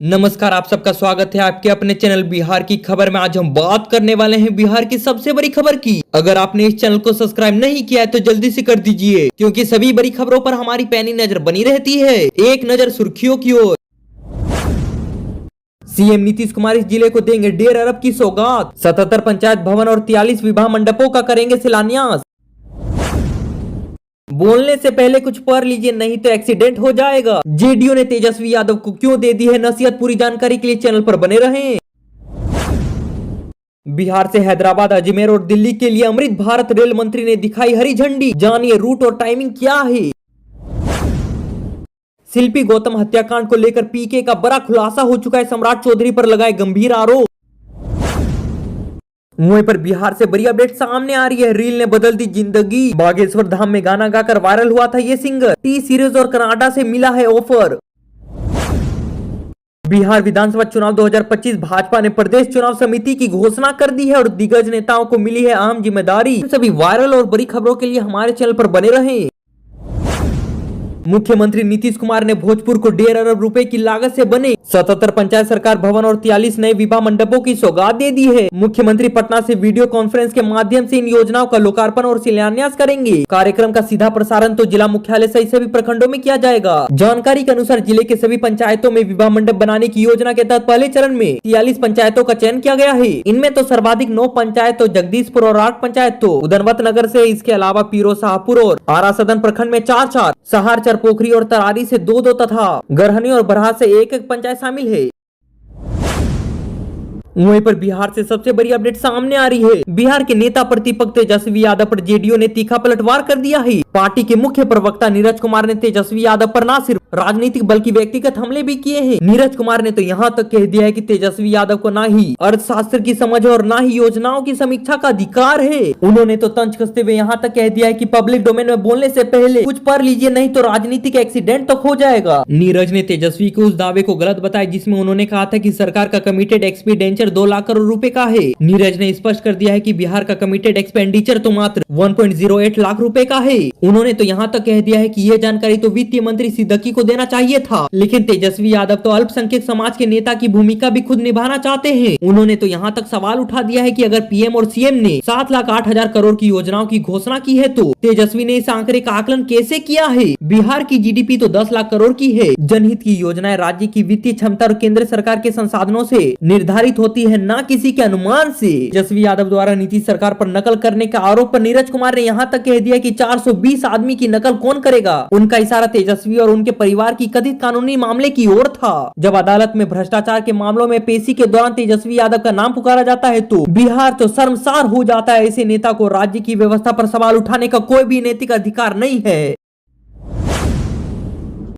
नमस्कार, आप सबका स्वागत है आपके अपने चैनल बिहार की खबर में। आज हम बात करने वाले हैं बिहार की सबसे बड़ी खबर की। अगर आपने इस चैनल को सब्सक्राइब नहीं किया है तो जल्दी से कर दीजिए, क्योंकि सभी बड़ी खबरों पर हमारी पैनी नजर बनी रहती है। एक नजर सुर्खियों की ओर। सीएम नीतीश कुमार इस जिले को देंगे 1.5 अरब की सौगात। 77 पंचायत भवन और 43 विवाह मंडपों का करेंगे शिलान्यास। बोलने से पहले कुछ पढ़ लीजिए, नहीं तो एक्सीडेंट हो जाएगा। जेडीयू ने तेजस्वी यादव को क्यों दे दी है नसीहत? पूरी जानकारी के लिए चैनल पर बने रहें। बिहार से हैदराबाद, अजमेर और दिल्ली के लिए अमृत भारत रेल मंत्री ने दिखाई हरी झंडी। जानिए रूट और टाइमिंग क्या है। शिल्पी गौतम हत्याकांड को लेकर पीके का बड़ा खुलासा हो चुका है। सम्राट चौधरी पर लगाए गंभीर आरोप। वहीं पर बिहार से बड़ी अपडेट सामने आ रही है। रील ने बदल दी जिंदगी। बागेश्वर धाम में गाना गाकर वायरल हुआ था ये सिंगर। टी सीरीज और कनाडा से मिला है ऑफर। बिहार विधानसभा चुनाव 2025, भाजपा ने प्रदेश चुनाव समिति की घोषणा कर दी है और दिग्गज नेताओं को मिली है अहम जिम्मेदारी। सभी वायरल और बड़ी खबरों के लिए हमारे चैनल पर बने रहें। मुख्यमंत्री नीतीश कुमार ने भोजपुर को 1.5 अरब रुपए की लागत से बने 77 पंचायत सरकार भवन और 43 नए विवाह मंडपों की सौगात दे दी है। मुख्यमंत्री पटना से वीडियो कॉन्फ्रेंस के माध्यम से इन योजनाओं का लोकार्पण और शिलान्यास करेंगे। कार्यक्रम का सीधा प्रसारण तो जिला मुख्यालय सहित सभी प्रखंडों में किया जाएगा। जानकारी के अनुसार जिले के सभी पंचायतों में विवाह मंडप बनाने की योजना के तहत पहले चरण में 43 पंचायतों का चयन किया गया है। इनमें तो सर्वाधिक 9 पंचायत तो जगदीशपुर और 8 पंचायत तो उदनवत नगर से। इसके अलावा पीरो शाहपुर और आरा सदन प्रखंड में 4-4, सहारचर, पोखरी और तरारी से 2-2 तथा गरहनी और बरहा से 1-1 पंचायत शामिल है। वहीं पर बिहार से सबसे बड़ी अपडेट सामने आ रही है। बिहार के नेता प्रतिपक्ष तेजस्वी यादव पर जेडीयू ने तीखा पलटवार कर दिया है। पार्टी के मुख्य प्रवक्ता नीरज कुमार ने तेजस्वी यादव पर न सिर्फ राजनीतिक बल्कि व्यक्तिगत हमले भी किए हैं। नीरज कुमार ने तो यहां तक कह दिया है कि तेजस्वी यादव को न ही अर्थशास्त्र की समझ और न ही योजनाओं की समीक्षा का अधिकार है। उन्होंने तो तंज कसते हुए यहां तक कह दिया है कि पब्लिक डोमेन में बोलने से पहले कुछ पढ़ लीजिए, नहीं तो राजनीतिक एक्सीडेंट तक हो जाएगा। नीरज ने तेजस्वी के उस दावे को गलत बताया जिसमें उन्होंने कहा था कि सरकार का कमिटेड एक्सपेंडिचर 2 लाख करोड़ रुपए का है। नीरज ने स्पष्ट कर दिया है कि बिहार का कमिटेड एक्सपेंडिचर तो मात्र 1.08 लाख रुपए का है। उन्होंने तो यहाँ तक कह दिया है कि यह जानकारी तो वित्तीय मंत्री सिद्दीकी को देना चाहिए था, लेकिन तेजस्वी यादव तो अल्पसंख्यक समाज के नेता की भूमिका भी खुद निभाना चाहते हैं। उन्होंने तो यहाँ तक सवाल उठा दिया है कि अगर पीएम और सीएम ने 7,08,000 करोड़ की योजनाओं की घोषणा की है तो तेजस्वी ने इस आंकड़े का आकलन कैसे किया है। बिहार की जीडीपी तो 10 लाख करोड़ की है। जनहित की योजनाएं राज्य की वित्तीय क्षमता और केंद्र सरकार के संसाधनों से निर्धारित होती है, न किसी के अनुमान से। तेजस्वी यादव द्वारा नीतीश सरकार पर नकल करने का आरोप पर नीरज कुमार ने यहाँ तक कह दिया कि 420 आदमी की नकल कौन करेगा। उनका इशारा तेजस्वी और उनके परिवार की कथित कानूनी मामले की ओर था। जब अदालत में भ्रष्टाचार के मामलों में पेशी के दौरान तेजस्वी यादव का नाम पुकारा जाता है तो बिहार तो शर्मसार हो जाता है। ऐसे नेता को राज्य की व्यवस्था पर सवाल उठाने का कोई भी नैतिक अधिकार नहीं है।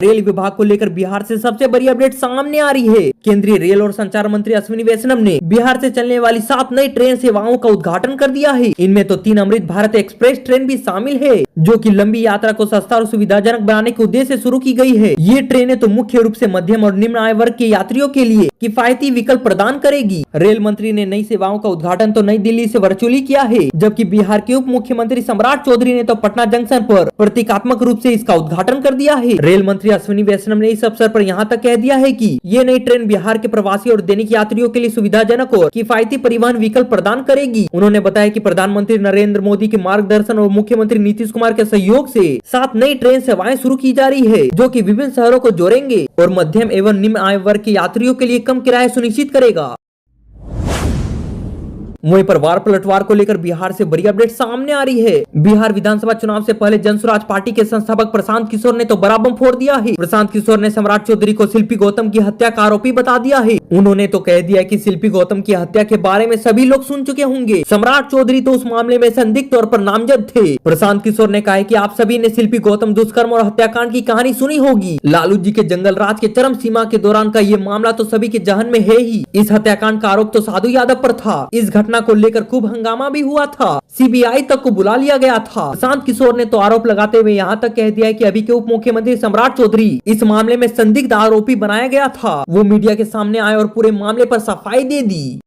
रेल विभाग को लेकर बिहार से सबसे बड़ी अपडेट सामने आ रही है। केंद्रीय रेल और संचार मंत्री अश्विनी वैष्णव ने बिहार से चलने वाली 7 नई ट्रेन सेवाओं का उद्घाटन कर दिया है। इनमें तो 3 अमृत भारत एक्सप्रेस ट्रेन भी शामिल है, जो कि लंबी यात्रा को सस्ता और सुविधाजनक बनाने के उद्देश्य से शुरू की गई है। ये ट्रेनें तो मुख्य रूप से मध्यम और निम्न आय वर्ग के यात्रियों के लिए किफायती विकल्प प्रदान करेगी। रेल मंत्री ने नई सेवाओं का उद्घाटन तो नई दिल्ली से वर्चुअली किया है, जबकि बिहार के उप मुख्यमंत्री सम्राट चौधरी ने तो पटना जंक्शन पर प्रतीकात्मक रूप से इसका उद्घाटन कर दिया है। रेल मंत्री अश्विनी वैष्णव ने इस अवसर पर यहाँ तक कह दिया है कि ये नई ट्रेन बिहार के प्रवासी और दैनिक यात्रियों के लिए सुविधाजनक और किफायती परिवहन विकल्प प्रदान करेगी। उन्होंने बताया कि प्रधानमंत्री नरेंद्र मोदी के मार्गदर्शन और मुख्यमंत्री नीतीश कुमार के सहयोग से 7 नई ट्रेन सेवाएं शुरू की जा रही है, जो कि विभिन्न शहरों को जोड़ेंगे और मध्यम एवं निम्न आय वर्ग के यात्रियों के लिए कम किराया सुनिश्चित करेगा। वहीं पर वार पलटवार को लेकर बिहार से बड़ी अपडेट सामने आ रही है। बिहार विधानसभा चुनाव से पहले जनसुराज पार्टी के संस्थापक प्रशांत किशोर ने तो बड़ा बम फोड़ दिया है। प्रशांत किशोर ने सम्राट चौधरी को शिल्पी गौतम की हत्या का आरोपी बता दिया है। उन्होंने तो कह दिया कि शिल्पी गौतम की हत्या के बारे में सभी लोग सुन चुके होंगे। सम्राट चौधरी तो उस मामले में संदिग्ध तौर पर नामजद थे। प्रशांत किशोर ने कहा कि आप सभी ने शिल्पी गौतम दुष्कर्म और हत्याकांड की कहानी सुनी होगी। लालू जी के जंगल राज के चरम सीमा के दौरान का ये मामला तो सभी के जहन में है ही। इस हत्याकांड का आरोप तो साधु यादव पर था। इस घटना को लेकर खूब हंगामा भी हुआ था। सीबीआई तक को बुला लिया गया था। प्रशांत किशोर ने तो आरोप लगाते हुए यहाँ तक कह दिया है कि अभी के उप मुख्यमंत्री सम्राट चौधरी इस मामले में संदिग्ध आरोपी बनाया गया था। वो मीडिया के सामने आए और पूरे मामले पर सफाई दे दी।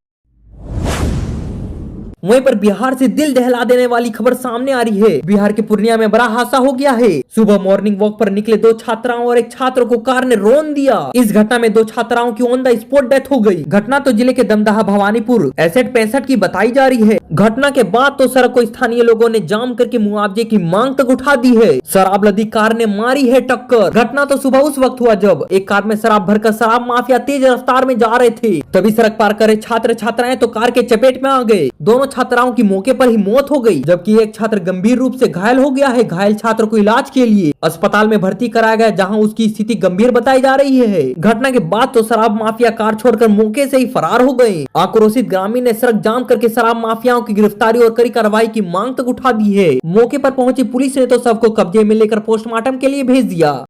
वहीं पर बिहार से दिल दहला देने वाली खबर सामने आ रही है। बिहार के पूर्णिया में बड़ा हादसा हो गया है। सुबह मॉर्निंग वॉक पर निकले 2 छात्राओं और एक छात्र को कार ने रौंद दिया। इस घटना में 2 छात्राओं की ऑन द स्पॉट डेथ हो गई। घटना तो जिले के दमदाहा भवानीपुर एसेट 65 की बताई जा रही है। घटना के बाद तो सड़क को स्थानीय लोगों ने जाम करके मुआवजे की मांग तक उठा दी है। शराब लदी कार ने मारी है टक्कर। घटना तो सुबह उस वक्त हुआ जब एक कार में शराब भरकर शराब माफिया तेज रफ्तार में जा रहे थे। तभी सड़क पार करे छात्र छात्राएं तो कार के चपेट में आ गए। दोनों छात्राओं की मौके पर ही मौत हो गई, जबकि एक छात्र गंभीर रूप से घायल हो गया है। घायल छात्र को इलाज के लिए अस्पताल में भर्ती कराया गया, जहां उसकी स्थिति गंभीर बताई जा रही है। घटना के बाद तो शराब माफिया कार छोड़कर मौके से ही फरार हो गए। आक्रोशित ग्रामीण ने सड़क जाम करके शराब माफियाओं की गिरफ्तारी और कड़ी कार्रवाई की मांग तक उठा दी है। मौके पर पहुंची पुलिस ने तो सबको कब्जे में लेकर पोस्टमार्टम के लिए भेज दिया।